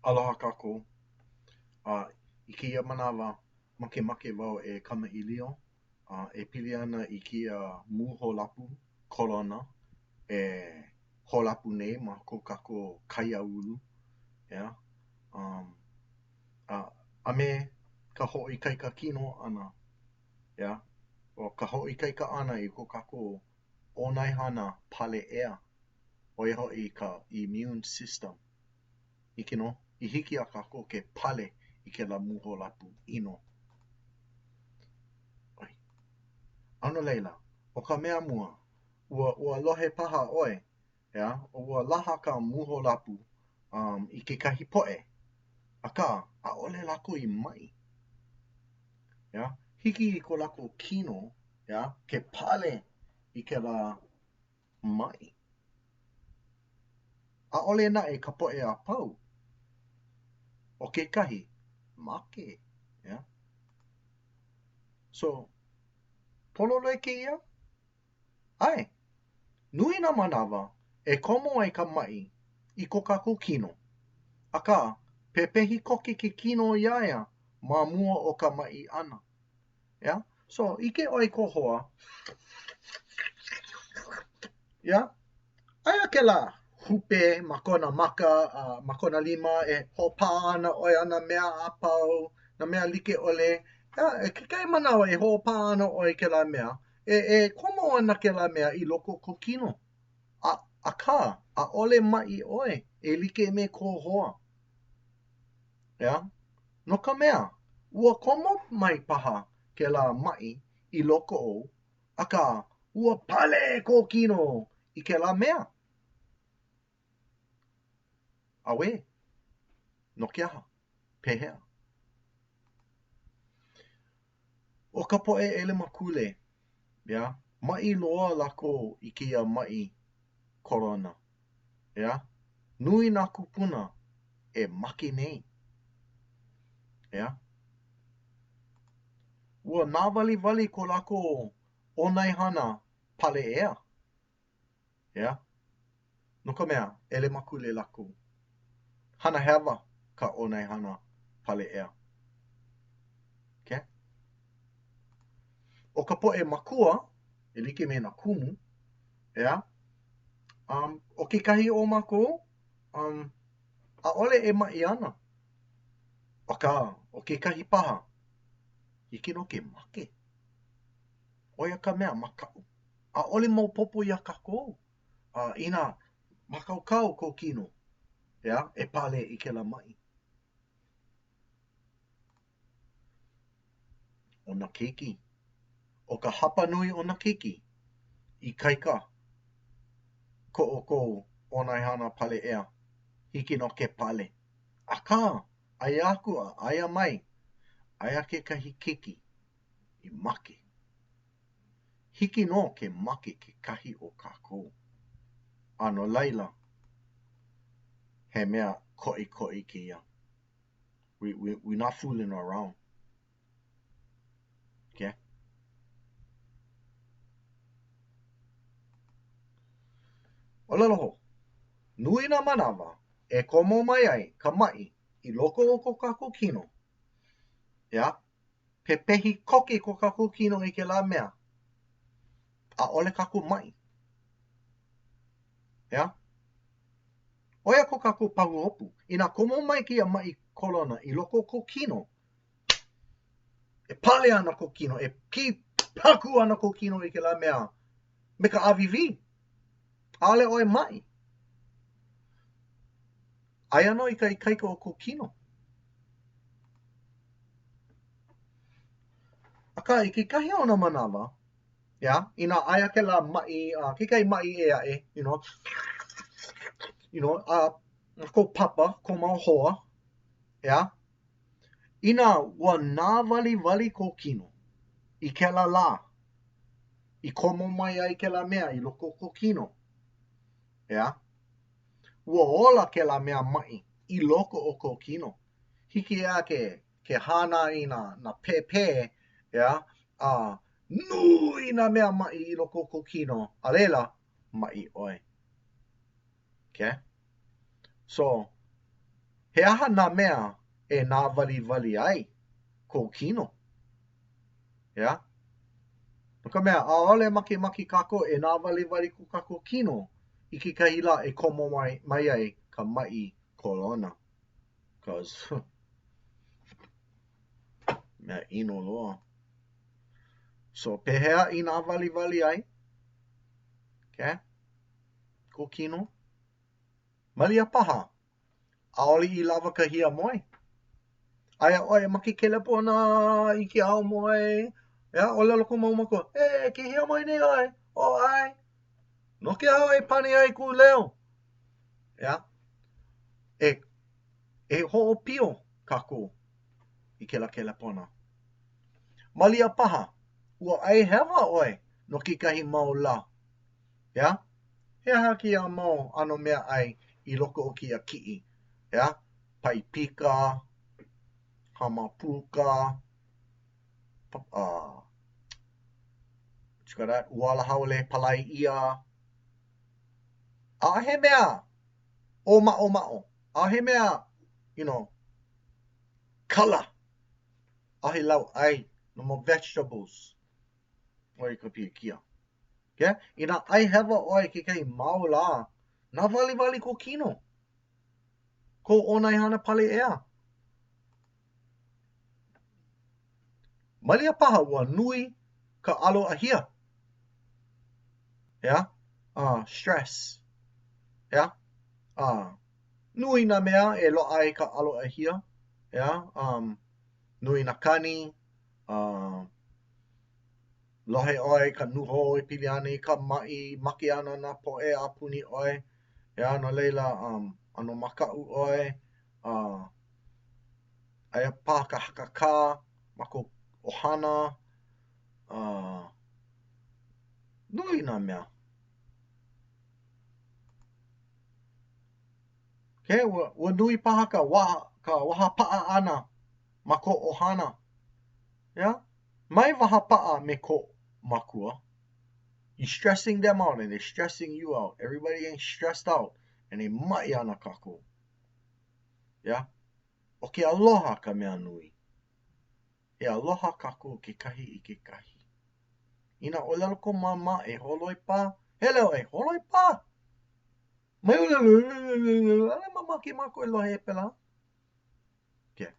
Aloha kākou. I kia manawa, make wau e kamaʻilio. E pili ana I kia mūholapu kolona e holapu nei ma ko kākou kaiāulu. Yeah. A me ka hoʻoikaika kino ana. Yeah. O ka hoʻoikaika ana I ko kākou ʻonaihana pale ʻea. ʻO ia hoʻi ka immune system. Hiki nō, I hiki a kākou ke pale I kēlā mūholapu ʻino. Ano leila, o ka mea mua, ua lohe paha ʻoe, yeah? Ua laha ka mūholapu I kekahi poʻe, akā ʻaʻole lākou I maʻi. Yeah? Hiki I ko lākou kino, yeah? Ke pale I kēlā maʻi. ʻAʻole naʻe ka poʻe a pau. O kekahi, make. Yeah? So, pololo e kēia? Ai, nui nā manawa e komo ai ka maʻi I ko kākou kino. Akā, pepehi koke ke kino iaia ma mua o ka maʻi ʻana. Yeah? So, ike ʻoe ko hoa. Yeah? Aia kēlā hupe ma kona maka, ma kona lima e hoʻopā ana ʻoe ana mea a pau, na mea like ʻole. Yeah, e kekai manawa e hoʻopā ana ʻoe kēlā mea. E komo ana kēlā mea I loko o kou kino. Akā, ʻaʻole maʻi ʻoe e like me ko hoa. Yeah? No ka mea, ua komo mai paha kēlā maʻi I loko o, akā ua pale kou kino I kēlā mea. Awe, no ke aha, pehea. O ka poʻe ʻelemakule, yeah? Maʻi loa lākou I kia maʻi korona. Yeah? Nui nā kupuna e make nei. Yeah? Ua nāwaliwali ko lākou ʻonaihana pale ʻea. Yeah? No ka mea, ʻelemakule lākou. Hana hewa ka ʻonaihana pale ʻea. Okay? O ka poʻe makua, e like me nā kumu, yeah? O kekahi o mākou, ʻaʻole e maʻi ana. Akā, o kekahi paha, hiki nō ke make. O ia ka mea makaʻu. ʻAʻole maopopo ia kākou. Inā makaukau kou kino. Yeah? E pale I kēlā maʻi. O nā keiki. O ka hapa nui o nā keiki. I kaika. Ko kou ʻonaihana pale ʻea. Hiki no ke pale. Akā, aia aku a, aia mai. Aia kekahi keiki. I make. Hiki no ke make kekahi o kākou. No laila. He mea koʻikoʻi kēia. We're not fooling around. Okay? O laloho. Nui nā manawa e komo mai ai ka maʻi I loko o ko kākou kino. Yeah? Pepehi koke ko kākou kino I kēlā mea. ʻAʻole kākou maʻi. Yeah? Oia ko kākou pahuhopu. Inā komo mai kia maʻi kolona I loko o kou kino. E pale ana kou kino. E ki paku ana kou kino I kēlā mea. Me ka awiwi. ʻAʻole ʻoe maʻi. Aia no I ka ikaika o kou kino. Akā, I kekahi o nā manawa, yeah, inā aia kēlā maʻi, kekahi maʻi e aʻe, kou papa, kou mau hoa, yeah, inā ua nāwaliwali kou kino I kēlā lā, I komo mai ai kēlā mea I loko o kou kino, yeah, ua ola kēlā mea maʻi I loko o kou kino. Hiki ia ke hana I nā pēpē, yeah, nui nā mea maʻi I loko o kou kino, a leila, maʻi ʻoe. Okay? So, He aha nā mea e nā wali ai ko kino. Yeah? No ka mea, aole maki kako e nā wali ko kako kino I ke kahila e komo mai ai ka mai kolona. Cause mea ino loa. So pehea I nā wali ai. Okay? Ko kino. Malia paha. Aole I lava ka hia moe. Aia oe maki ke lepo na I ke ao moe. Yeah, o lalo ko maumako. Ke hia moe nei ai. O ai. No ke hao e pane ai ku leo. Yeah. E ho'opio kako I ke lepona. Malia paha. Ua ai hewa oe no ki kahi mau la. Yeah. He aha ki a mau ano mea ai I loko o ki a ki'i. Yeah. Paipika. Hamapuka. What you got that? Uala haole palai ia. A he mea o ma'o. A he mea, color. A he lau ai no more vegetables. Oi ka pia kia. Okay? Ina ai hewa oi ke kai mau la. Na wali ko kino. Ko onai hana pale ea. Malia paha ua nui ka alo ahia. Yeah? Stress. Yeah? Nui na mea e lo ai ka alo ahia. Yeah? Nui na kani. Lohe oi ka nuho I pili ana I ka mai. Maki ana na poe a puni oi. Yeah? No leila, ano makau oi. Aia pā ka hakaka. Mako ohana. Nui na mea. Okay, ua nui paha ka waha paa ana ma ko ohana. Yeah? Mai waha paa me ko makua. You're stressing them out and they're stressing you out. Everybody ain't stressed out and they mai ana kako. Yeah? O ke aloha ka mea nui. E aloha kako ke kahi I ke kahi. Ina o lalo ko mama e holoi pā. Hello e holoi pā. Mai o lalo. Ale mama ki mako e lohe e pela. Okay.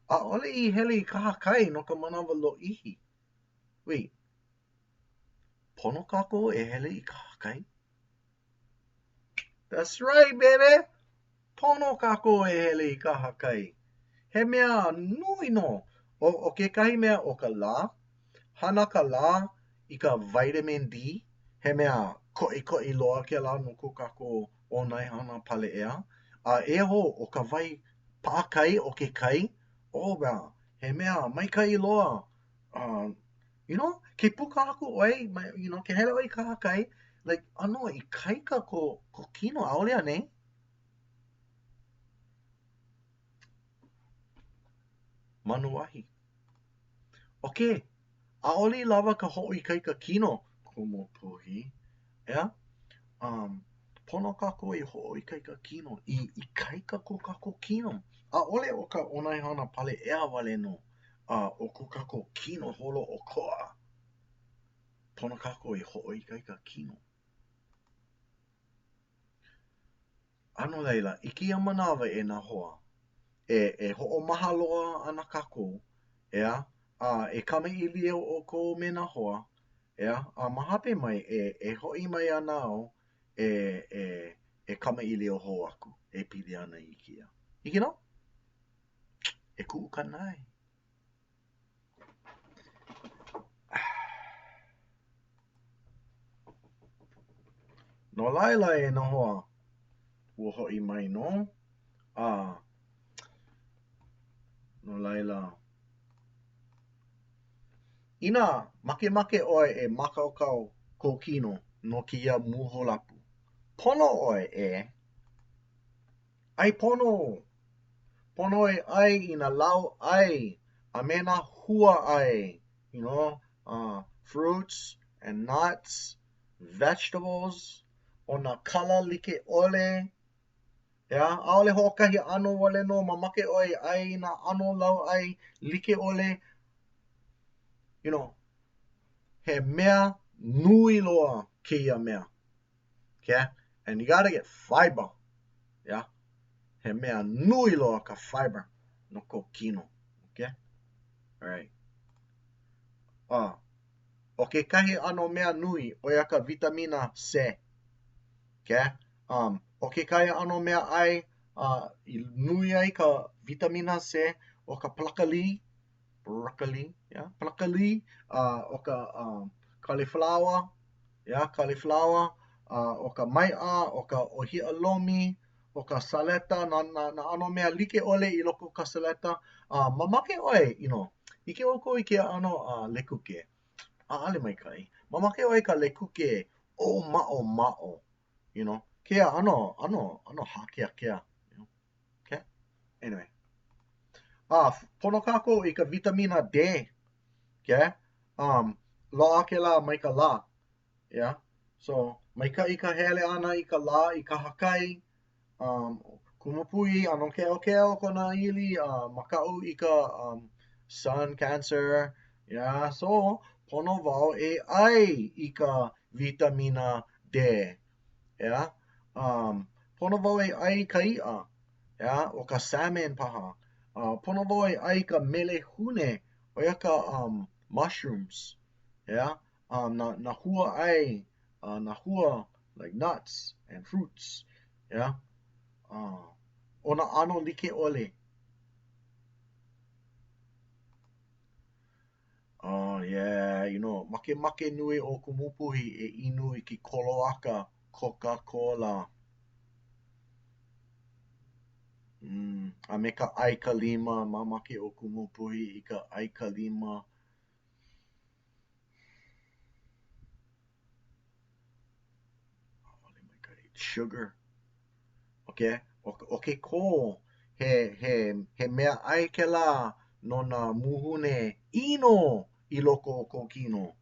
A ole I hele I kahakai no ka manawa lo ihi. Wait. Pono kako e hele I kahakai? That's right, baby. Pono kako e hele I kahakai. He mea nui no. O ke kahi mea o ka la. Hana ka la I ka vitamin D. He mea koi loa ke la no ko kako o nai hana pale ea. E ho o ka vai pākai o ke kai. Bea. He mea mai kai loa. Ke puka aku oi. Ke hele oi kahakai. Like, ano, I kaika ko kino aole ane. Manuahi. Okay. Aole lava ka ho'i kaika kino. Kumo puhi. Yeah? Pono kako I ho'i kaika kino. I kaika ko kako kino. Aole o ka onai hana pale ea wale no. O ko kako kino holo o koa. Pono kako I ho'i kaika kino. Ano leila, I kia manawa e na hoa. E ho'omaha loa ana kako. Yeah? E kamaili o ko me na hoa. Yeah? Mahape mai e ho'i mai ana au e kamaili o ho aku. E pili ana I kia. Hiki no? E ku'u kanai. No laila e na hoa. Ua ho'i mai no. No laila. Ina make oi e makaukau ko kino no kia muholapu. Pono oi e. Ai pono. Pono e ai ina lau ai. A me na hua ai. Fruits and nuts. Vegetables. O na kala like ole. Yeah, aole ho'okahi ano wale no mamake oi ai na ano lau ai like ole, you know, he mea nui loa keia mea. Okay? And you gotta get fiber. Yeah? He mea nui loa ka fiber no ko kino. Okay? Alright. O ke kahi ano mea nui o ia ka vitamina C. Okay? O ke kahi ano mea ai i nui ai ka vitamina C o ka broccoli, yeah, broccoli, o ka cauliflower, yeah, cauliflower, o ka mai'a, o ka ohia lomi, o ka saleta, na ano mea like ole i loko ka saleta, mamake oi, ike oko i ke ano lekuke, ale mai kai, mamake oi ka lekuke o ma'o, kea ano hakea, okay, anyway. Pono kako i ka vitamina D, okay? Loa ke la mai ka la, yeah? So, mai ka i ka hele ana i ka la i ka hakai, kumupui, anong keo kona ili, makau i ka sun cancer, yeah? So, pono wau e ai i ka vitamina D, yeah? Pono wau e ai ka ia, yeah? O ka salmon paha. Pono wau e ai ka mele hune o ia ka mushrooms, yeah? Na hua ai, na hua like nuts and fruits, yeah? Ona ano like ole. Oh yeah, make nui o kumupuhi e inu i ki koloaka Coca-Cola. A me ka aika lima, mamake o kumupuhi i ka aika lima. Sugar. Okay? O ke ko, he mea ai ke la no na muhune ino i loko o ko kino.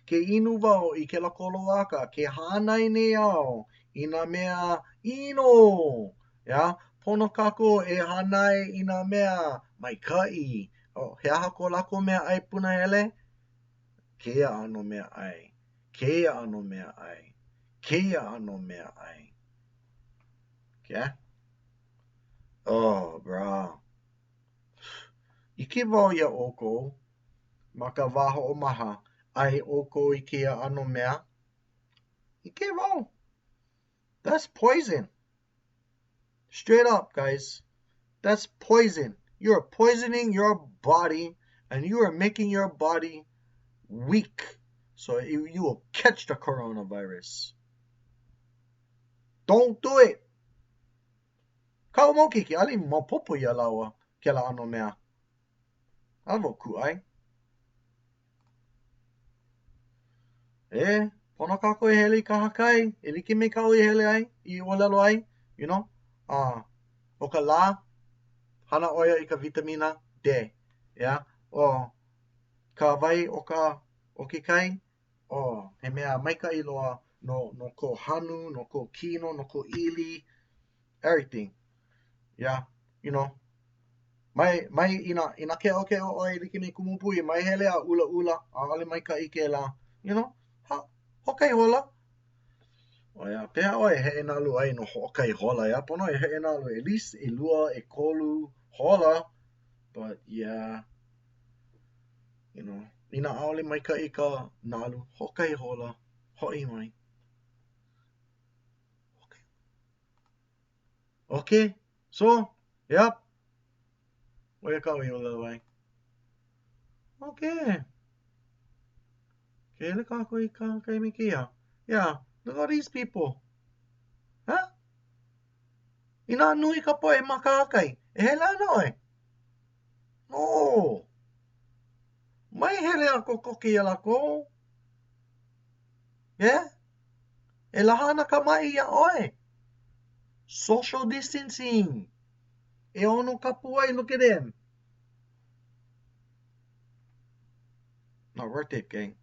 Ke inu wau i ke la koloaka, ke hānai nei au i nā mea ino. Yeah? Pono kako e hānai i nā mea mai kai. He aha ko lako mea ai puna hele? Kea ano mea ai. Kea ano mea ai. Kea ano mea ai. Okay? Oh, bro. I ke wau ia oko, ma ka waho o maha, ai oko i ke ano mea. I ke wau. That's poison. Straight up, guys. That's poison. You're poisoning your body, and you are making your body weak. So you will catch the coronavirus. Don't do it. Kau mau kiki, ali mau popo ia lawa ke la ano mea. Avo ku ai. Pono kako e hele i ka hakai, e like me kau e hele ai, i o lelo ai, o ka la, hana oia i ka vitamina D, yeah? O ka vai o ke kai, he mea maika i loa no ko hanu, no ko kino, no ko ili, everything, yeah? Mai ina ke o oi like me kumupui, mai hele a ula, a ale maika i ke la, hokai hola. O ia, pēhā ʻoe he e nalu ai no hoʻokai hola, ia pono e he e nalu at least e lua, e kolu hola, but yeah, ina ʻaole maikaʻi ka nalu, hoʻokai hola, hoʻi mai. Okay, so, yep, oia kau i o lelo ai. Okay, ke ele kako i ka me kia. Yeah, look at these people. Huh? Ina nui ka poe makahakai. E hele ana oi. No. Mai hele ako koki ia lako. Yeah? E lahana ka mai ia oi. Social distancing. E ono ka puai, look at them. Not worth it, gang.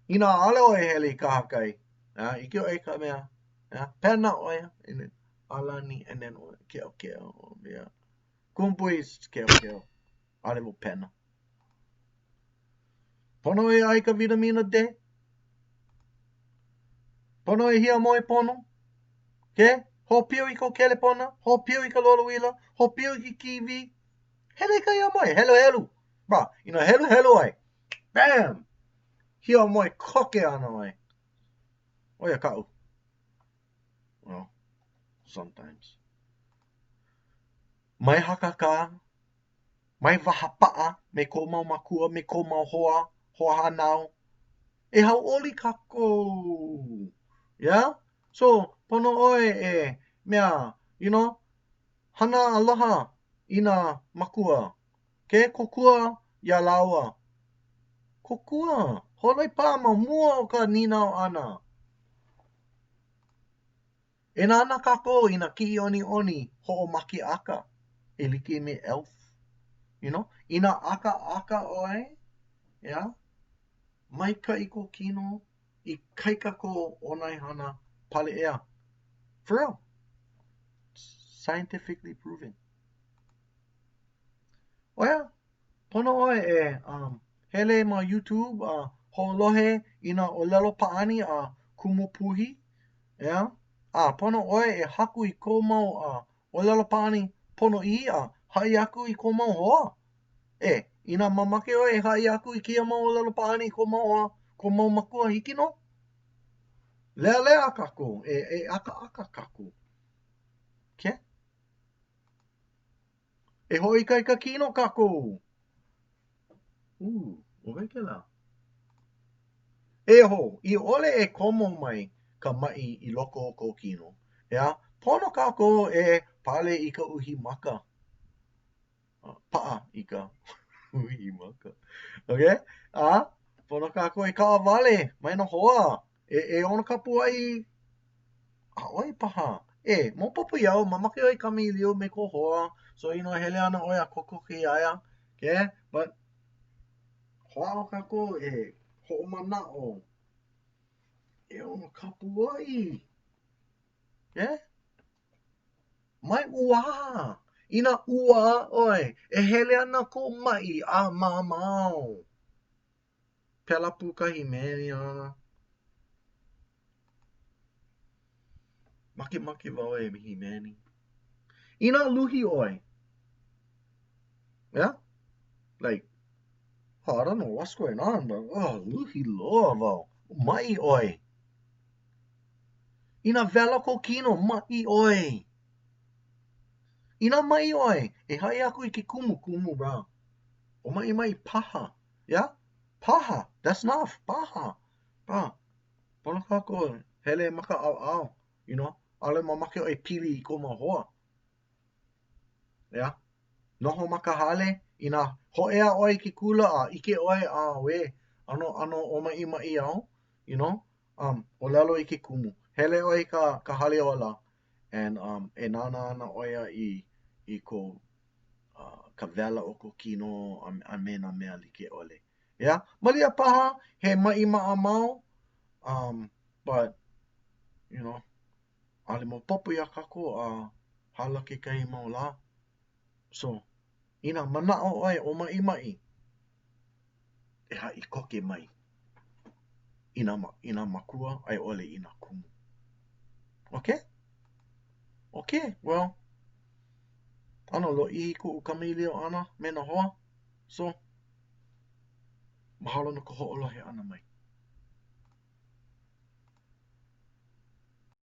Ina ale o e hele i ka hakai. Ike oi ka mea. Pena oia. And then alani and then keo keo. Kumpui keo keo. Ale mo pena. Pono e ai ka vitamina D. Pono e hia moe pono. Ke? Ho pio I ko kele pona. Ho pio I ka loloila. Ho pio I ki kiwi. Hele ka ia moe. Helu helu. Bra, helu helu ai. Bam! Hia moe koke ana ai. Oia kau. Well, sometimes. Mai hakaka. Mai wahapaa. Me ko mau makua. Me ko mau hoa. Hoa hanau. E hau oli kako. Yeah? So, pono oe mea, hana aloha ina makua. Ke kokua ia laua. Kokua. Holai pā ma mua o ka ninau ana. E nana kako ina ki oni oni ho o maki aka. E like me elf. Ina aka oe. Yeah? Mai ka I ko kino. I kaika ko onai hana pale ea. For real. Scientifically proven. Oia, pono oe hele ma YouTube holohe ina olelo paani kumupuhi. Yeah? Pono oe haku I ko mau olelo paani pono I hai aku I ko mau hoa. Ina mamake oe hai aku I kia mau olelo paani ko mau makua hiki no? Lea lea kako. Aka kako. Ke? E hoi kai ka kino kako. Oi ke la. I ole e komo mai ka mai I loko o ko kino. Pono kako pale I ka uhi maka. Paa I ka uhi maka. Okay? Pono kako ka wale mai no hoa. Ono kapu ai oi paha. Mopopo iau, mamake oi kamilio me ko hoa. So, hele ana oi koko ki aia. Okay? But, hoa o kako ho mana o. Ono kapu ai. Okay? Mai ua. Ina ua oi. Hele ana ko mai mamau. Pela pukahi meni ana. Maki wau mihi meni. Ina luhi oi. Yeah? Like, I don't know what's going on, but luhi loa wau. Mai oi. Ina vela ko kino, mai oi. Ina mai oi. E hai aku I ke kumu, bro. O mai paha. Yeah? Paha. That's enough. Paha. Bro. Pono kako hele maka au. Ale mamake oi pili I ko hoa. Yeah? Noho maka hale. Ina hoea oi ke kula ike oi we. Ano o mai au. O lalo I ke kumu. Hele oi ka hale ola. And e nana ana oia I ko ka vela o ko kino a me na mea like ole. Yeah? Malia paha, he mai maa mau. But, ale mo popo ia kako hala ke kai mau la. So, ina manao oi o mai. E hai koke mai. Ina makua ai ole ina kumu. Okay? Okay, well. Ano lo I ku kamilio ana me na hoa. So, mahalo no ka ho'olohe ana mai.